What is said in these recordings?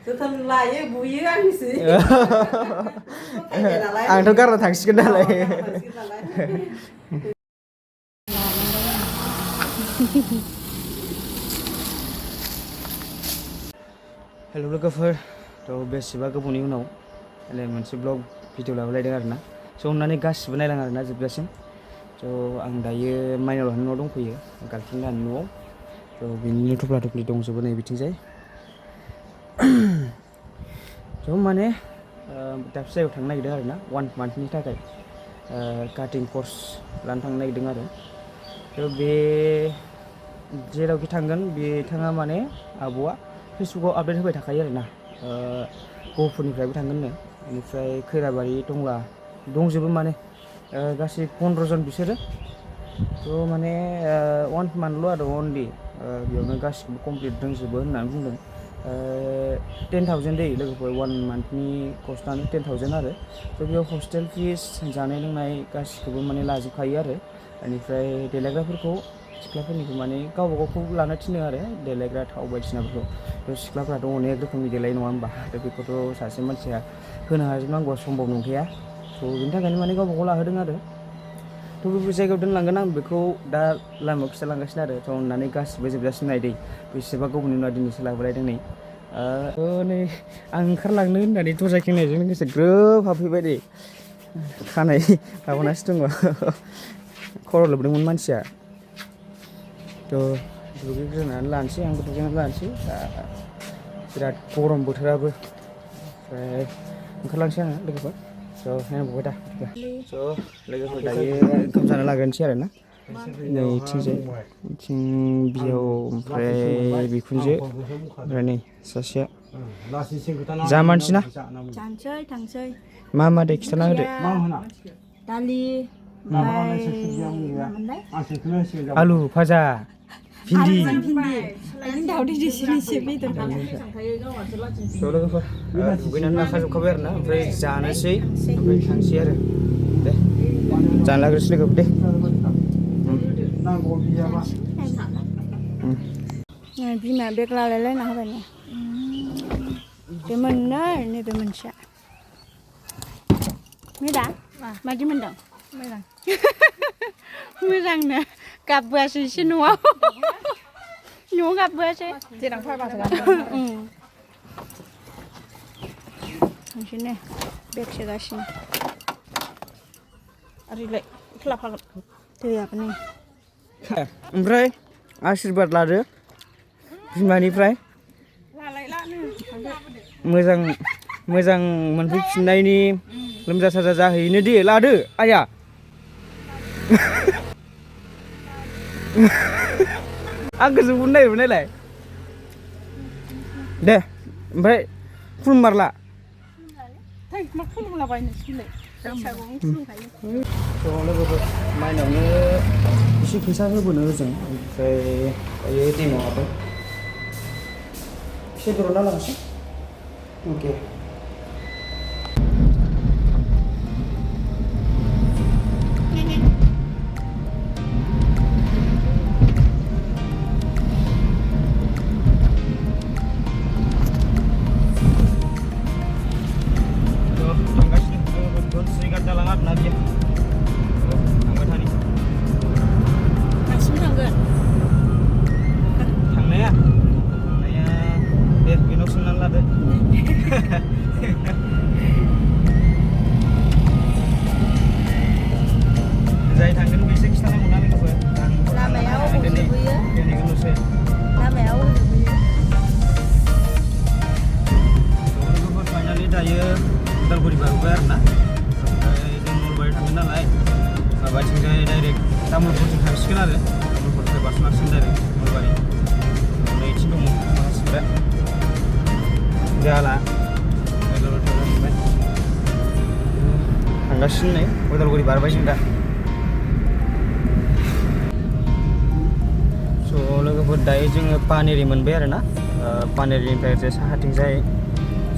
जोथोन लायो बुयो आंनिसो आंथ' गारना थांसिगोन नालाय हेल' लोगोफोर थ' बेसेबा गोबावनि उनाव मोनसे ब्लग भिडिअ लाबोलायदों आरोना स' अननानै गासिबो नायलां आरोना जोबजासिम थ' आं दायो माइनाव लाहानि न'आव दंफैयो गार्लफ्रेन्ड लाहानि न'आव थ' बिनिनो थफ्ला थफ्लि दंजोबो नै बिथिंजाय थ' माने दाबसे जायगायाव थांनो नागिरदों आरोना 1 मान्थनि थाखाय काटिं कर्स लानो थांनो नागिरदों आरो थ' बे जेरावखि थांगोन बिथाङा माने आब'आ फेसबुकाव आपडेट होबाय थाखायो आरोना गहपुरनिफ्रायबो थांगोननो बेनिफ्राय खैराबारि टंला दंजोबो माने गासै 15 जन बिसोरो थ' माने 1 मान्थल' आरो अनलि बेयावनो गासिबो कमप्लिट दंजोबो होननानै बुंदों 10,000 दै लोगोफोर 1 मान्थनि कस्टआनो 10,000 आरो थ' बेयाव हस्टेल फिस जानाय लोंनाय गासिखौबो माने लाजोबखायो आरो बेनिफ्राय देलायग्राफोरखौ सिख्लाफोरनिखौ माने गावबा गावखौ लानो थिनो आरो देलायग्रा थाव बायदिसिनाफोरखौ थ' सिख्लाफ्राथ' अनेक रोखोमनि देलाय नङा होमबा थ' बेखौथ' सासे मानसिया होनो हाजोबनांगौआ सम्भब नंखाया थ' बेनि थाखायनो माने गावबा गाव लाहोदों आरो थ' बबे जायगायाव दोनलांगोन आं बेखौ दा लामायाव खिथालांगासिनो आरो थ' अननानै गासिबो जोबजासिम नायदै बेसेबा गोबावनि उनाव दिनैसो लाबोलायदों नै नै आं ओंखारलांनो होननानै दरजा खेंनायजों लोगोसे ग्रोब हाबफैबाय दे खानाय माबानासो दङ खर' लोबदोंमोन मानसिया थ' दुगैग्रोनानै लानोसै आंबो दुगैनानै लानोसै बिराद गरम बोथोराबो ओमफ्राय ओंखारलांसै आङो लोगोफोर स' नायनांगौबाय दा स' लोगोफोर दायो ओंखाम जानो लाग्रोनोसै आरो ना नै इथिंजाय इथिं बिहाव ओमफ्राय बिखुनजो ओमफ्राय नै सासेया जा मानसि ना थांसै मा मा दे खिथाना होदो दालि आलु भाजा भिन्दि दुगैनानै लाखाजोबखाबाय आरो ना ओमफ्राय जानोसै ओमफ्राय थांसै आरो दे जानो लाग्रोसै लोगोफोर दे बिमा बेग लालायलायना होबाय ना बे मोननै नैबे मोनसेया मोजां मादि मोनदों मोजां मोजांनो गाबबोआसै एसे न'आव गाबबोआसै जेराव फैबासो नोंसोरनो बेग सोगासिनो ओरैलाय खोलाफागोन दैयाबो नै ओमफ्राय आशिर्बाद लादो बिमानिफ्राय मोजां मोनफैफिननायनि लोमजा साजा जाहैनो दे लादो आया आं गोजौखौनो नायलाय दे ओमफ्राय खुलुमारला लोगोफोर माइनावनो एसे फैसा होबोनो होजों ओमफ्राय दायो दैमाव हाबबाय एसे दरना लांसै अके जाय थांगोन बेसो खिथानांगौ ना लोगोफोर लामायाव जोबहैयो दिनैखौल'सै लामायाव जोबहैयो लोगोफोर फाइनालि दायो उदालगुरि बारबोबाय आरो ना ओमफ्राय जों नलबारि थांगोन नालाय माबाथिंजाय डाइरेक्ट तामुलपुरजों थांसिगोन आरो तामुलपुरनिफ्राय बारस'नांसिगोन डाइरेक्ट नलबारि नैथिं दङ माखासेफ्रा जाला थांगासिनो नै उदालगुरि बारबाय जों दा स' लोगोफोर दायो जोङो पानेरि मोनबाय आरो ना पानेरिनिफ्राय ओरैजाय साहाथिंजाय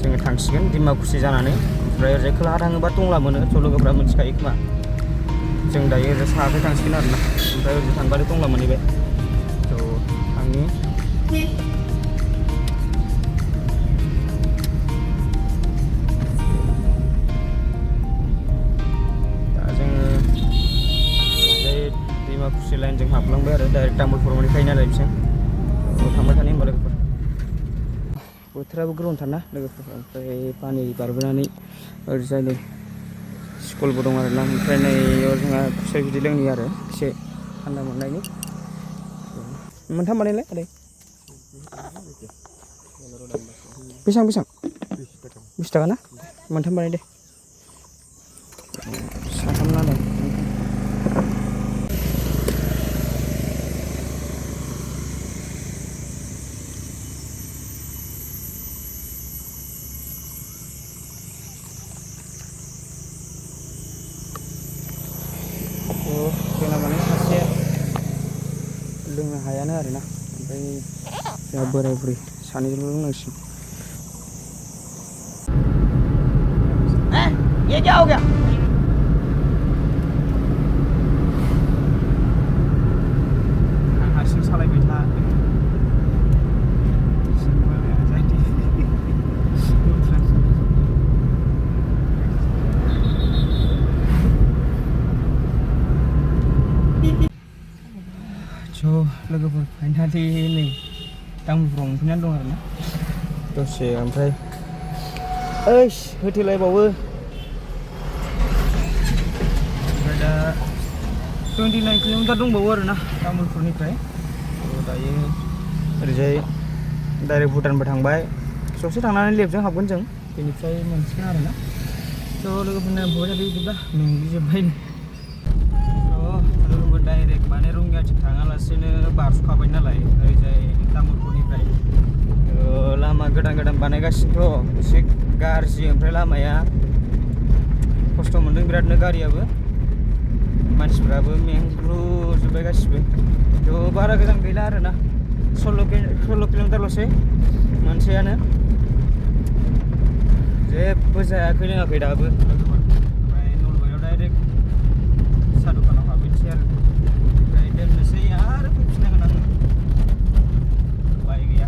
जोङो थांसिगोन डिमाकुसि जानानै ओमफ्राय ओरैजाय खोलाहा थाङोबा टंला मोनो स' लोगोफ्रा मिथिखायो खोमा जों दायो ओरैजाय साहाखै थांसिगोन आरो ना ओमफ्राय ओरैजाय थांबाथाय टंला मोनहैबाय स' थांनि डाइरेक्ट तामुलपुराव मोनहैखायो नालाय बिसोर थांबाय थानाय होमबा लोगोफोर बोथोराबो गरमथारना लोगोफोर ओमफ्राय पानि बारबोनानै ओरैजाय नै स्कुलबो दं आरोना ओमफ्राय नैयाव जोंहा खुसेर बिदै लोंनि आरो एसे थान्दा मोननायनि मोनथाम बानायलाय आदै बेसेबां 20 थाखा ना मोनथाम बानाय दे साथाम नालाय जोंना माने सासे लोंनो हायानो आरोना ओमफ्राय जोंहा बोराय बुरै सानैजोंल' लोंनांसिगोन ये क्या हो गया हारसिं सालायबाय था लोगोफोर फाइनालि नै तामुलपुराव मोनफैनानै दं आरोना दसे ओमफ्राय ओइस होथेलायबावो ओमफ्राय दा 29 किल'मिटार दंबावो आरोना तामुलपुरनिफ्राय दायो ओरैजाय डाइरेक्ट भुटानबो थांबाय ससे थांनानै लेफ्टजों हाबगोन जों बेनिफ्राय मोनसिगोन आरोना लोगोफोरनो बुंबाय थादो बिदिब्ला मेंग्लिजोब्बाय डाइरेक्ट माने रंगियाथिं थाङालासिनो बारस'खाबाय नालाय ओरैजाय तामुलपुरनिफ्राय लामा गोदान बानायगासिनोथ' एसे गाज्रि ओमफ्राय लामाया खस्थ' मोनदों बिरादनो गारियाबो मानसिफ्राबो मेंग्लुजोब्बाय गासिबो थ' बारा गोजान गैला आरोना 16 किल'मिटारल'सै मोनसेयानो जेबो जायाखै लोङाखै दाबो ओमफ्राय नलबारियाव डाइरेक्ट साहा दखानाव हाबहैनोसै आरो ओमफ्राय दोननोसै आरो फैफिननांगोन आङो बाय गैया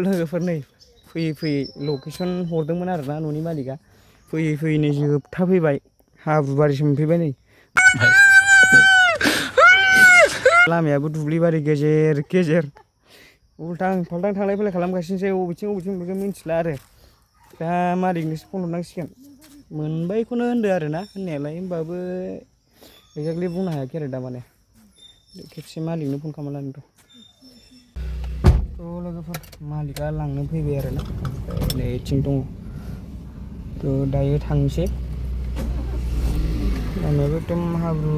लोगोफोर नै फैयै लकेसन हरदोंमोन आरोना न'नि मालिकआ फैयै नै जोबथा फैबाय हाब्रुबारिसिम मोनफैबाय नै लामायाबो दुब्लिबारि गेजेर उल्टां फाल्टां थांलाय फैलाय खालामगासिनोसै बबेथिं मोनगोन मिन्थिला आरो दा मालिकनोसो फन हरनांसिगोन मोनबायखौनो होनदो आरोना होननायालाय होमबाबो एक्जेक्टलि बुंनो हायाखै आरो दा माने खेबसे मालिकनो फन खालामनानै थ' लोगोफोर मालिकआ लांनो फैबाय आरोना ओमफ्राय नै इथिं दङ थ' दायो थांसै लामायाबो एकदम हाब्रु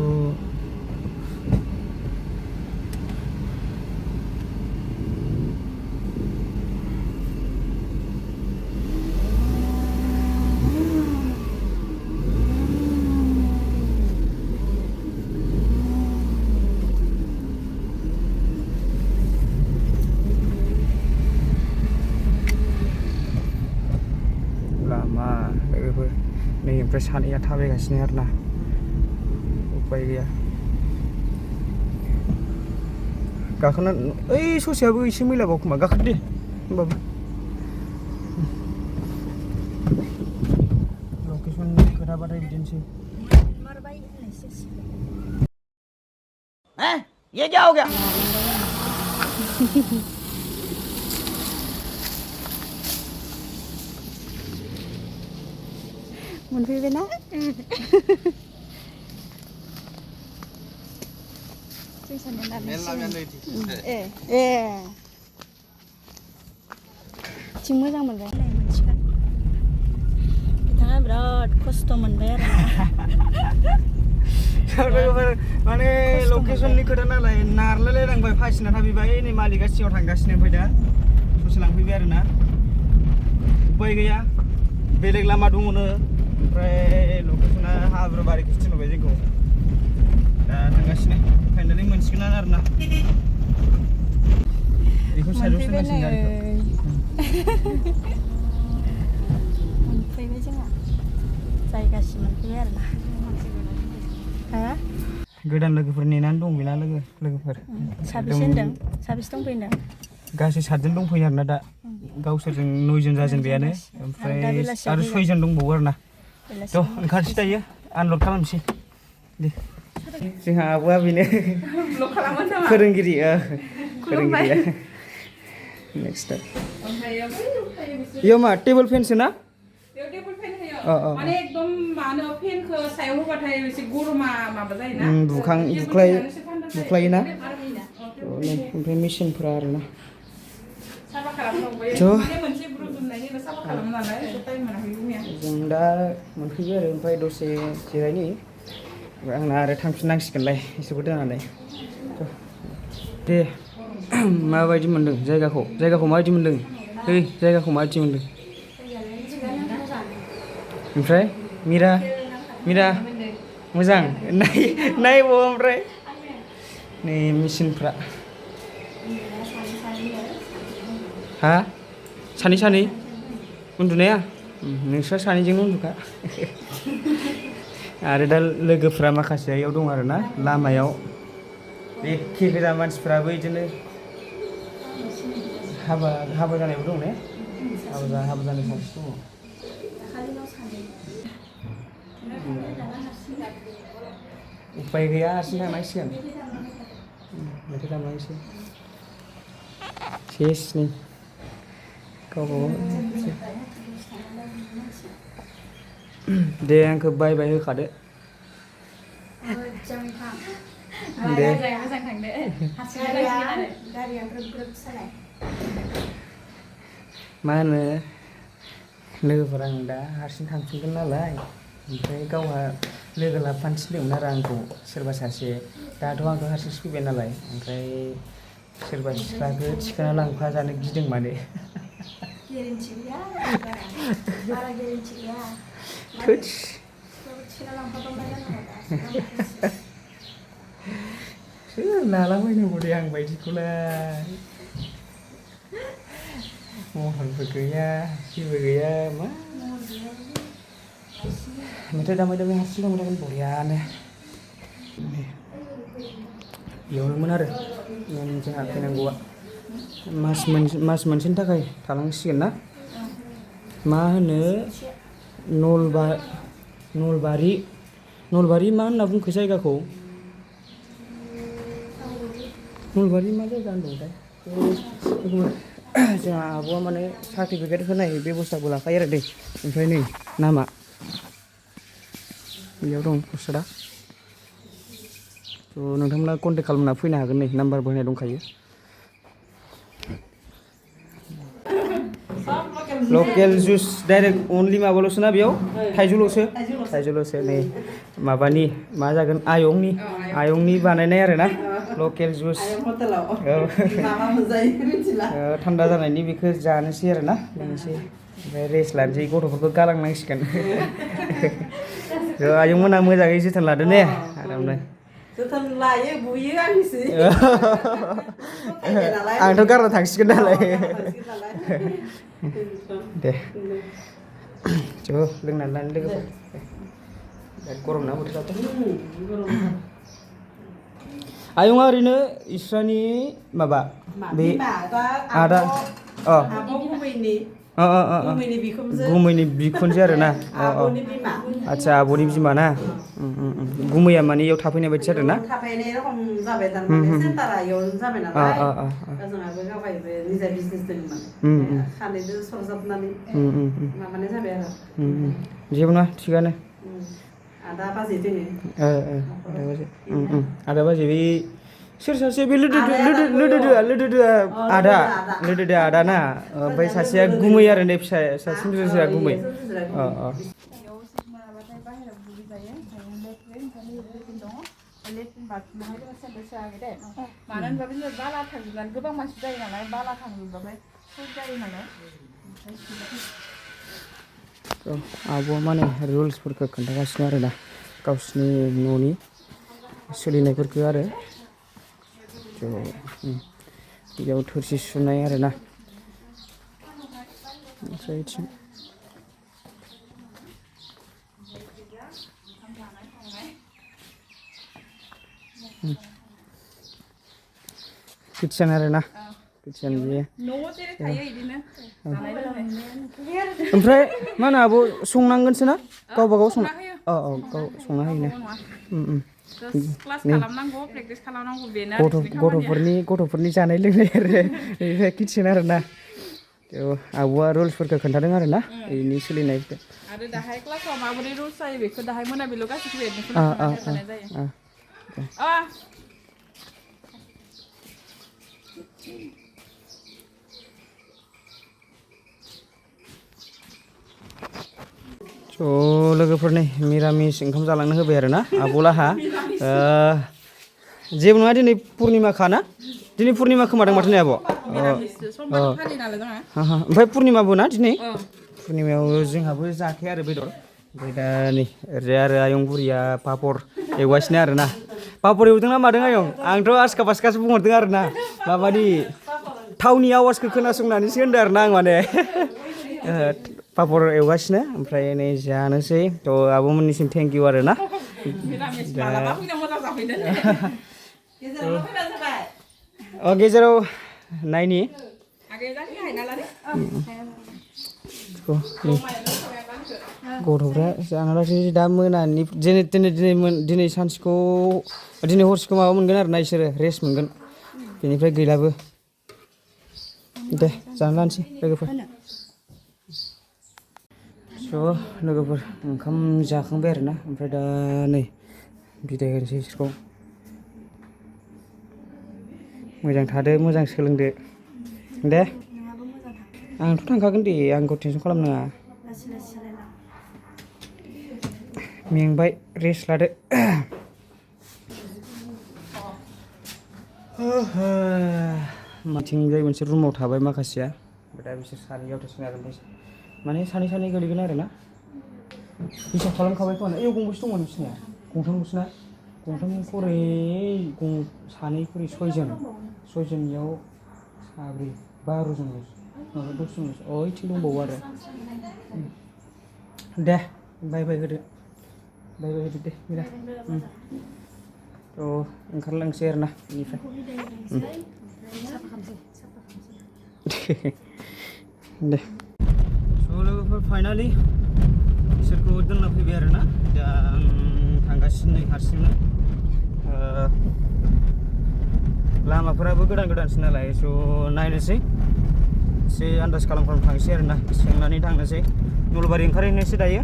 लोगोफोर नै ओमफ्राय सानैया थाबायगासिनो आरोना उपाय गैया गाखोना ओइ ससेयाबो एसे मैलाबाव खोमा गाखोदो दे होमबाबो लकेसननि खोथाबाथाय बिदिनोसै ये क्या हो गया मोनफैबाय ना थिं मोजां मोनबाय मोनसिगोन बिथाङा बिराद खस्थ' मोनबाय आरो माने लकेसननि खोथा नालाय नारलायलायनांबाय फासिना थाफैबाय नै मालिकआ सिगाङाव थांगासिनो ओमफ्राय दा ससे लांफैबाय आरोना उपाय गैया बेलेग लामा दङनो ओमफ्राय लकेसना हाब्रुबारिखौसो थिनहरबाय जोंखौ दा थांगासिनो फाइनालि मोनसिगोन आरोना बेखौ साइडआव सोनांसिगोन गारिखौ मोनफैबाय जोंहा जायगासिम मोनफैबाय आरोना गोदान लोगोफोर नेनानै दं बेना लोगोफोर साबेसे होनदों साबेसे दंफैदों गासै 7 जन दंफैयो आरोना दा गावसोरजों 9 जन जाजेनबायानो ओमफ्राय आरो 6 जन दंबावो आरोना थ' ओंखारसै दायो आनलड खालामसै दे जोंहा आब'आ बेनो ब्लग खालामो नामा फोरोंगिरि फोरोंगिरिया नेक्स्ट ओमफ्राय इयाव मा टेबोल फेनसो ना बेयाव टेबोल फेन होयो अ माने एकदम मानो फेनखौ सायाव होबाथाय एसे गरमा माबा जायोना बुख्लायोना ओमफ्राय मेचिनफोरा आरोना साफा खालामनांगौ माने मोनसे ग्रुप दुमनायनि उनाव साफा खालामो नालाय टाइम मोनाखै गुमिया जों दा मोनफैबाय आरो ओमफ्राय दसे जिरायनि आंना आरो थांफिननांसिगोनलाय इसोरखौ दोननानै दे माबायदि मोनदों जायगाखौ माबायदि मोनदों जायगाखौ माबायदि मोनदों ओमफ्राय मिरा मोजां नायबाव ओमफ्राय नै मेचिनफ्रा हा सानै उन्दुनाया नोंस्रा सानैजोंनो उन्दुखा आरो दा लोगोफ्रा माखासे इयाव दं आरोना लामायाव एखे गोजा मानसिफ्राबो बिदिनो हाबा जानायबो दं ने हाबा जानाय सानसे दङ उपाय गैया हारसिं थांनांसिगोन मेथाइ दामनांसै सेस नै गावबागाव दे आंखौ बाय होखादो दे मा होनो लोगोफोरा आं दा हारसिं थांफिनगोन नालाय ओमफ्राय गावहा लोगो लाफानो थिनदोंमोन आरो आंखौ सोरबा सासे दाथ' आंथ' हारसिंसो फैबाय नालाय ओमफ्राय सोरबा सिख्लाखौ थिखोना लांफाजानो गिदों माने सोर लालाबायनांगौ दे आं बायदिखौलाय महरबो गैया जेबो गैया मा मेथाइ दामै हारसिं दामै थागोन बरियानो बेयावनोमोन आरो जोंहा फैनांगौआ मास मोनसेनि थाखाय थालांसिगोन ना मा होनो नलबारि मा होनना बुंखो जायगाखौ नलबारि मा जायगा होनदोंथाय जोंहा आब'आ माने सार्टिफिकेट होनाय बेबस्थाखौ लाखायो आरो दै ओमफ्राय नै नामा बेयाव दं पस्टारा थ' नोंथांमोना कन्टेक्ट खालामना फैनो हागोन नै नाम्बारबो होनाय दंखायो लकेल जुस डाइरेक्ट अनलि माबाल'सो ना बेयाव थाइजौल'सो नै माबानि मा जागोन आयंनि बानायनाय आरो ना लकेल जुस थान्दा जानायनि बेखौ जानोसै आरो ना लोंनोसै ओमफ्राय रेस्ट लानोसै गथ'फोरखौ गालांनांसिगोन आयंमोना मोजाङै जोथोन लादो ने आरामनो जोथोन लायो बुयो आंनिसो आंथ' गारना थांसिगोन नालाय दे ज' लोंनानै लानो लोगोफोर बिराद गरम ना बोथोराथ' आयंआ ओरैनो इस्रानि माबा बे आदा गुमैनि बिखुनजो आरो ना आदसा आब'नि बिमा ना गुमैया माने इयाव थाफैनाय बायदि आरो ना थाफैनाय रखम जाबाय थारमाने सेन्टारा इयावनो जाबाय नालाय जोंहाबो गावहायबो निजा बिजनेस दंमोन खानैजों सरजाबनानै माबानाय जाबाय आरो जेबो नङा थिगानो आदा बाजै दोङो आदा बाजै बे सोर सासे बे लोदोदोआ आदा ना ओमफ्राय सासेया गुमै आरो नै फिसा सासे लोदोदोआ गुमै मानो होनबा बिदिनो बाला थांजोबनानै गोबां मानसि जायो नालाय बाला थांजोबबाथाय सट जायो नालाय आब'आ माने रुल्सफोरखौ खोन्थागासिनो आरो ना गावसिनि न'नि सोलिनायफोरखौ आरो बेयाव थोरसि सुनाय आरो ना ओमफ्राय किटचेन आरो ना किटचेन बेयो ओमफ्राय मा होनो आब' संनांगोनसो ना गावबा गाव गाव संना होयो ना क्लास खालामनांगौ प्रेक्टिस खालामनांगौ बेनो आरो बिसोरनि खामानिया। गथ'फोरनि जानाय लोंनाय आरो बेनिफ्राय किटसेन आरो ना आब'आ रुल्सफोरखौ खोन्थादों आरो ना बेनि सोलिनायखौ आरो दाहाय क्लासाव माबोरै रुल्स जायो बेखौ दाहाय मोनाबिलियाव गासैखौबो एडमिसन खालामनानै होखानाय जायो। स' लोगोफोर नै मिरामिस ओंखाम जालांनो होबाय आरो ना आब'लाहा जेबो नङा दिनै पुर्निमाखा ना दिनै पुर्निमा खोमादों माथो नै आब' ओमफ्राय पुर्निमाबो ना दिनै पुर्निमायाव जोंहाबो जाखाया आरो बेदर ओमफ्राय दा नै ओरैजाय आरो आयं बुरिया पापर एवगासिनो आरो ना पापर एवदों ना मादों आयं आंथ' आसखा फासखासो बुंहरदों आरो ना माबानि थावनि आवाजखौ खोनासंनानैसो होनदों आरो ना आं माने पापर एवगासिनो ओमफ्राय नै जानोसै थ' आब'मोननिसिम थेंक इउ आरो ना गेजेराव नायनि गथ'फ्रा जानालासै दा मोनानि दिनै सानसेखौ दिनै हरसेखौ माबा मोनगोन आरो ना बिसोरो रेस्ट मोनगोन बेनिफ्राय गैलाबो दे जाना लानोसै लोगोफोर स' लोगोफोर ओंखाम जाखांबाय आरो ना ओमफ्राय दा नै बिदाय होनोसै बिसोरखौ मोजां थादो मोजां सोलोंदो दे आंथ' थांखागोन दे आंखौ टेनसन खालामनाङा मेंबाय रेस्ट लादो माथिंजाय मोनसे रुमाव थाबाय माखासेया ओमफ्राय दा बिसोर सानैयाव थांसिगोन आरो माने सानै गोलैगोन आरो ना हिसाब खालामखाबाय खोमा एव गंबेसे दंमोन बिसोरनिया गंथामल'सो ना गंथाम खरै सानै खरै सयजननियाव साब्रै 12 जन माबा 10 जन ओइथिं दंबावो आरो दे बाय होदो दे मिरा थ' ओंखारलांसै आरो ना बेनिफ्राय दे स' लोगोफोर फाइनालि बिसोरखौ दोनना फैबाय आरो ना दा आं थांगासिनो हारसिंनो लामाफोराबो गोदानसो नालाय स' नायनोसै एसे आन्दाज खालाम थांसै आरो ना सोंनानै थांनोसै नलबारि ओंखारहैनोसै दायो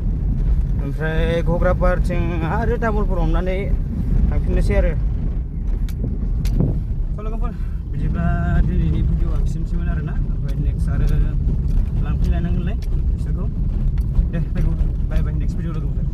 ओमफ्राय घग्रापारथिं आरो तामुलपुर हमनानै थांफिननोसै आरो स' लोगोफोर बिदिब्ला दिनैनि भिडिअ'आ बिसिमसैमोन आरो ना ओमफ्राय नेक्स्ट आरो लांफैलायनांगोनलाय बिसोरखौ दे बाय नेक्स्ट भिडिअ लोगो मोनगोन